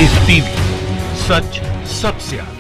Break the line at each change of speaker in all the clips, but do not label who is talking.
Live TV, सच सबसे आगे।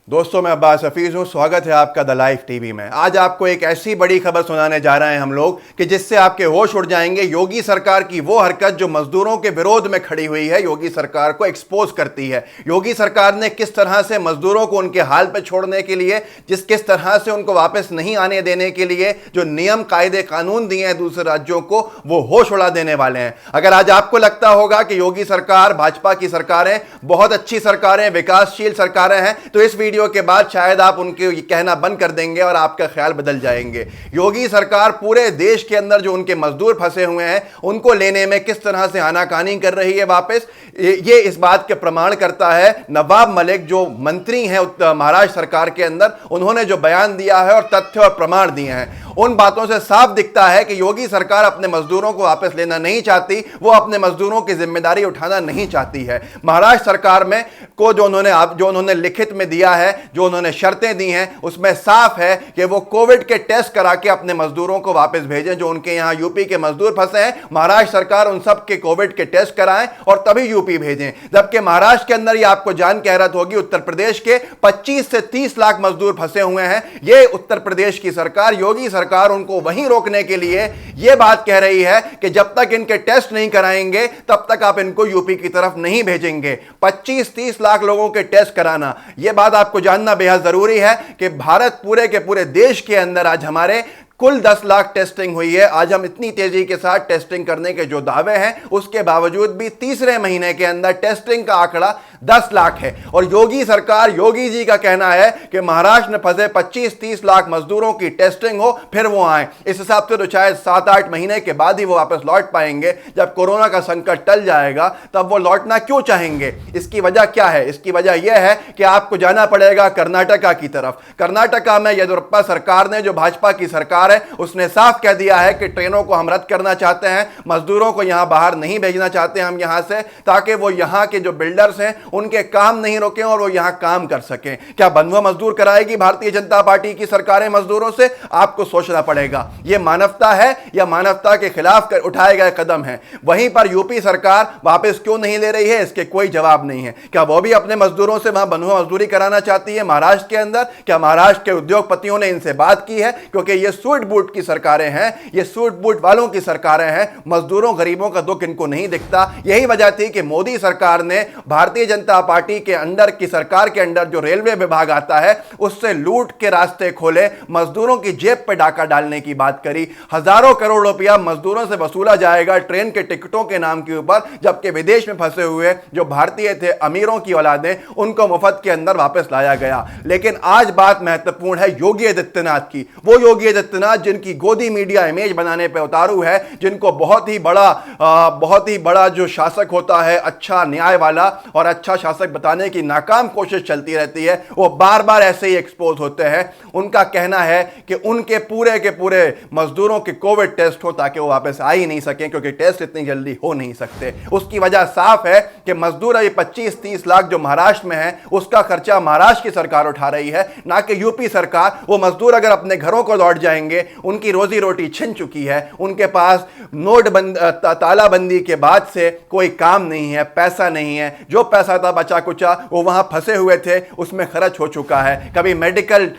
दोस्तों, मैं अब्बास हफीज हूं। स्वागत है आपका द लाइव टीवी में। आज आपको एक ऐसी बड़ी खबर सुनाने जा रहे हैं हम लोग कि जिससे आपके होश उड़ जाएंगे। योगी सरकार की वो हरकत जो मजदूरों के विरोध में खड़ी हुई है, योगी सरकार को एक्सपोज करती है। योगी सरकार ने किस तरह से मजदूरों को उनके हाल पे छोड़ने के लिए, किस तरह से उनको वापस नहीं आने देने के लिए जो नियम कायदे कानून दिए हैं दूसरे राज्यों को, वो होश उड़ा देने वाले हैं। अगर आज आपको लगता होगा कि योगी सरकार, भाजपा की सरकारें बहुत अच्छी सरकारें, विकासशील सरकारें हैं, तो इस वीडियो के बाद शायद आप उनके कहना बंद कर देंगे और आपका ख्याल बदल जाएंगे। योगी सरकार पूरे देश के अंदर जो उनके मजदूर फंसे हुए हैं उनको लेने में किस तरह से आनाकानी कर रही है वापस, ये इस बात के प्रमाण करता है नवाब मलिक जो मंत्री हैं महाराष्ट्र सरकार के अंदर। उन्होंने जो बयान दिया है और तथ्य और प्रमाण दिए हैं, उन बातों से साफ दिखता है कि योगी सरकार अपने मजदूरों को वापस लेना नहीं चाहती, वो अपने मजदूरों की जिम्मेदारी उठाना नहीं चाहती है। महाराष्ट्र सरकार में को जो उन्होंने लिखित में दिया है, जो उन्होंने शर्तें दी हैं, उसमें साफ है कि वो कोविड के टेस्ट करा के अपने मजदूरों को वापस भेजें। जो उनके यहां यूपी के मजदूर फंसे हैं, महाराष्ट्र सरकार उन सब के कोविड के टेस्ट कराएं और तभी यूपी भेजें। जबकि महाराष्ट्र के अंदर, ये आपको जान के हैरत होगी, उत्तर प्रदेश के 25 से 30 लाख मजदूर फंसे हुए हैं। ये उत्तर प्रदेश की सरकार, योगी सरकार उनको वहीं रोकने के लिए यह बात कह रही है कि जब तक इनके टेस्ट नहीं कराएंगे तब तक आप इनको यूपी की तरफ नहीं भेजेंगे। 25-30 लाख लोगों के टेस्ट कराना, यह बात आपको जानना बेहद जरूरी है कि भारत पूरे के पूरे देश के अंदर आज हमारे कुल 10 लाख टेस्टिंग हुई है। आज हम इतनी तेजी के साथ टेस्टिंग करने के जो दावे हैं, उसके बावजूद भी तीसरे महीने के अंदर टेस्टिंग का आंकड़ा 10 लाख है। और योगी सरकार, योगी जी का कहना है कि महाराष्ट्र में फंसे 25-30 लाख मजदूरों की टेस्टिंग हो फिर वो आए। इस हिसाब से तो शायद 7-8 महीने के बाद ही वो वापस लौट पाएंगे। जब कोरोना का संकट टल जाएगा तब वो लौटना क्यों चाहेंगे? इसकी वजह क्या है? इसकी वजह यह है कि आपको जाना पड़ेगा कर्नाटका की तरफ। कर्नाटका में येदियुरप्पा सरकार ने, जो भाजपा की सरकार है, उसने साफ कह दिया है कि ट्रेनों को हम रद्द करना चाहते हैं, मजदूरों को यहां बाहर नहीं भेजना चाहते हम यहां से, ताकि वो यहां के जो बिल्डर्स हैं उनके काम नहीं रोकें और वो यहां काम कर सकें। क्या बंधुआ मजदूर कराएगी भारतीय जनता पार्टी की सरकारें मजदूरों से? आपको सोचना पड़ेगा। यह मानवता है या मानवता के खिलाफ उठाए गए कदम है? वहीं पर यूपी सरकार वापस क्यों नहीं ले रही है, इसके कोई जवाब नहीं है। क्या वो भी अपने मजदूरों से वहां बंधुआ मजदूरी कराना चाहती है महाराष्ट्र के अंदर? क्या महाराष्ट्र के उद्योगपतियों ने इनसे बात की है? क्योंकि ये सूट बूट की सरकारें हैं, ये सूट बूट वालों की सरकारें हैं। मजदूरों गरीबों का दुख इनको नहीं दिखता। यही वजह थी कि मोदी सरकार ने भारतीय जनता पार्टी के अंदर की सरकार के अंदर जो रेलवे विभाग आता है उससे लूट के रास्ते खोले, मजदूरों की जेब पे डाका डालने की बात करी। हजारों करोड़ रुपया मजदूरों से वसूला जाएगा ट्रेन के टिकटों के नाम के ऊपर, जबकि विदेश में फंसे हुए जो भारतीय थे, अमीरों की औलादें, उनको मुफ्त के अंदर वापस लाया गया। लेकिन आज बात महत्वपूर्ण है योगी आदित्यनाथ की। वो योगी आदित्यनाथ जिनकी गोदी मीडिया इमेज बनाने पे उतारू है, जिनको बहुत ही बड़ा जो शासक होता है, अच्छा न्याय वाला और अच्छा शासक बताने की नाकाम कोशिश चलती रहती है, वो बार बार ऐसे ही एक्सपोज होते हैं। उनका कहना है कि उनके पूरे के पूरे मजदूरों के कोविड टेस्ट हो ताकि वो वापस आ ही नहीं सकें, क्योंकि टेस्ट इतनी जल्दी हो नहीं सकते। उसकी वजह साफ है कि मजदूर ये 25-30 लाख जो महाराष्ट्र में है, उसका खर्चा महाराष्ट्र की सरकार उठा रही है, ना कि यूपी सरकार। वो मजदूर अगर अपने घरों को लौट जाएंगे, उनकी रोजी रोटी छिन चुकी है, उनके पास तालाबंदी के बाद से कोई काम नहीं है, पैसा नहीं है। जो पैसा था बचा कुचा वो वहां फंसे हुए थे, उसमें खर्च हो चुका है। कभी मेडिकल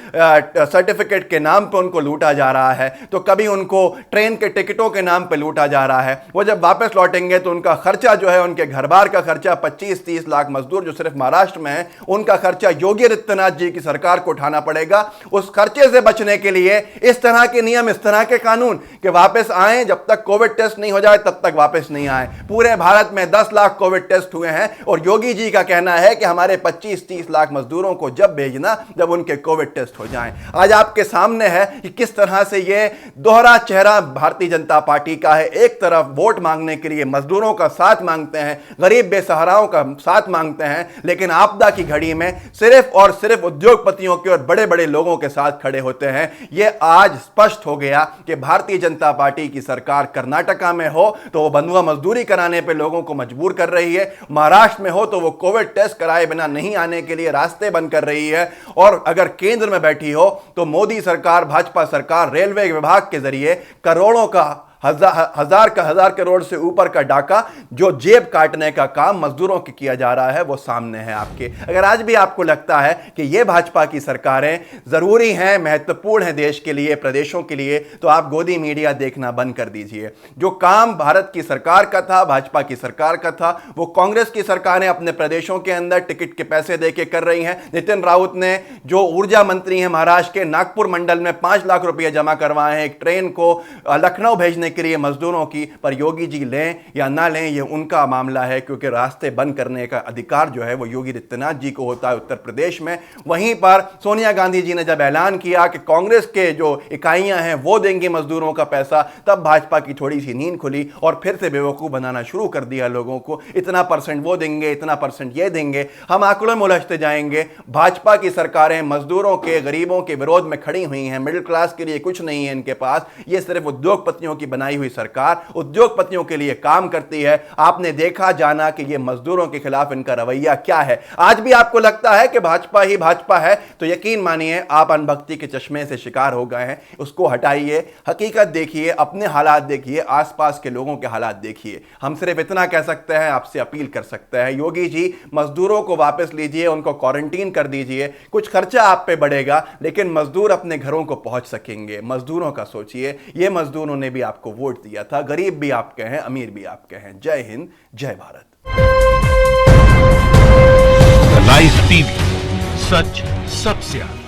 सर्टिफिकेट के नाम पे उनको लूटा जा रहा है, तो कभी उनको ट्रेन के टिकटों के नाम पे लूटा जा रहा है। वो जब वापस लौटेंगे तो उनका खर्चा जो है, उनके घर बार का खर्चा, 25-30 लाख मजदूर जो सिर्फ महाराष्ट्र में है, उनका खर्चा योगी आदित्यनाथ जी की सरकार को उठाना पड़ेगा। उस खर्चे से बचने के लिए इस तरह के नियम, इस तरह के कानून कि वापस आए, जब तक कोविड टेस्ट नहीं हो जाए तब तक वापस नहीं आए। पूरे भारत में 10 लाख कोविड टेस्ट हुए हैं और योगी जी का कहना है कि हमारे 25-30 लाख मजदूरों को जब भेजना जब उनके कोविड टेस्ट हो जाएं। आज आपके सामने है कि किस तरह से ये दोहरा चेहरा भारतीय जनता पार्टी का है। एक तरफ वोट मांगने के लिए मजदूरों का साथ मांगते हैं, गरीब बेसहाराओं का साथ मांगते हैं, लेकिन आपदा की घड़ी में सिर्फ और सिर्फ उद्योगपतियों के और बड़े बड़े लोगों के साथ खड़े होते हैं। यह आज स्पष्ट हो गया कि भारतीय जनता पार्टी की सरकार कर्नाटका में हो तो वो बंधुआ मजदूरी कराने पे लोगों को मजबूर कर रही है, महाराष्ट्र में हो तो वो कोविड टेस्ट कराए बिना नहीं आने के लिए रास्ते बंद कर रही है, और अगर केंद्र में बैठी हो तो मोदी सरकार, भाजपा सरकार रेलवे विभाग के जरिए करोड़ों का हजार करोड़ से ऊपर का डाका जो जेब काटने का काम मजदूरों के किया जा रहा है वो सामने है आपके। अगर आज भी आपको लगता है कि ये भाजपा की सरकारें जरूरी हैं, महत्वपूर्ण है देश के लिए, प्रदेशों के लिए, तो आप गोदी मीडिया देखना बंद कर दीजिए। जो काम भारत की सरकार का था, भाजपा की सरकार का था, वो कांग्रेस की सरकारें अपने प्रदेशों के अंदर टिकट के पैसे देके कर रही हैं। नितिन राउत ने जो ऊर्जा मंत्री हैं महाराष्ट्र के, नागपुर मंडल में 5 लाख रुपए जमा करवाए हैं एक ट्रेन को लखनऊ भेजने के लिए मजदूरों की। पर योगी जी लें या ना लें ये उनका मामला है, क्योंकि रास्ते बंद करने का अधिकार जो है वो योगी आदित्यनाथ जी को होता है उत्तर प्रदेश में। वहीं पर सोनिया गांधी जी ने जब ऐलान किया कि कांग्रेस के जो इकाइयां हैं वो देंगे मजदूरों का पैसा, तब भाजपा की थोड़ी सी नींद खुली और फिर से बेवकूफ बनाना शुरू कर दिया लोगों को। इतना परसेंट वो देंगे, इतना परसेंट ये देंगे, हम आंकड़ों में उलझते जाएंगे। भाजपा की सरकारें मजदूरों के, गरीबों के विरोध में खड़ी हुई हैं। मिडिल क्लास के लिए कुछ नहीं है इनके पास। ये सिर्फ उद्योगपतियों की बनाई हुई सरकार उद्योगपतियों के लिए काम करती है। आपने देखा जाना कि ये मजदूरों के खिलाफ इनका रवैया क्या है। आज भी आपको लगता है कि भाजपा ही भाजपा है, तो यकीन मानिए आप अनभक्ति के चश्मे से शिकार हो गए हैं। उसको हटाइए, हकीकत देखिए, अपने हालात देखिए, आसपास के लोगों के हालात देखिए। हम सिर्फ इतना कह सकते हैं, आपसे अपील कर सकते हैं, योगी जी मजदूरों को वापस लीजिए, उनको क्वारंटीन कर दीजिए। कुछ खर्चा आप पे बढ़ेगा लेकिन मजदूर अपने घरों को पहुंच सकेंगे। मजदूरों का सोचिए, ये मजदूरों ने भी आपको वोट दिया था, गरीब भी आपके हैं, अमीर भी आपके हैं। जय हिंद, जय भारत।
द लाइफ टीवी, सच सबसे आगे।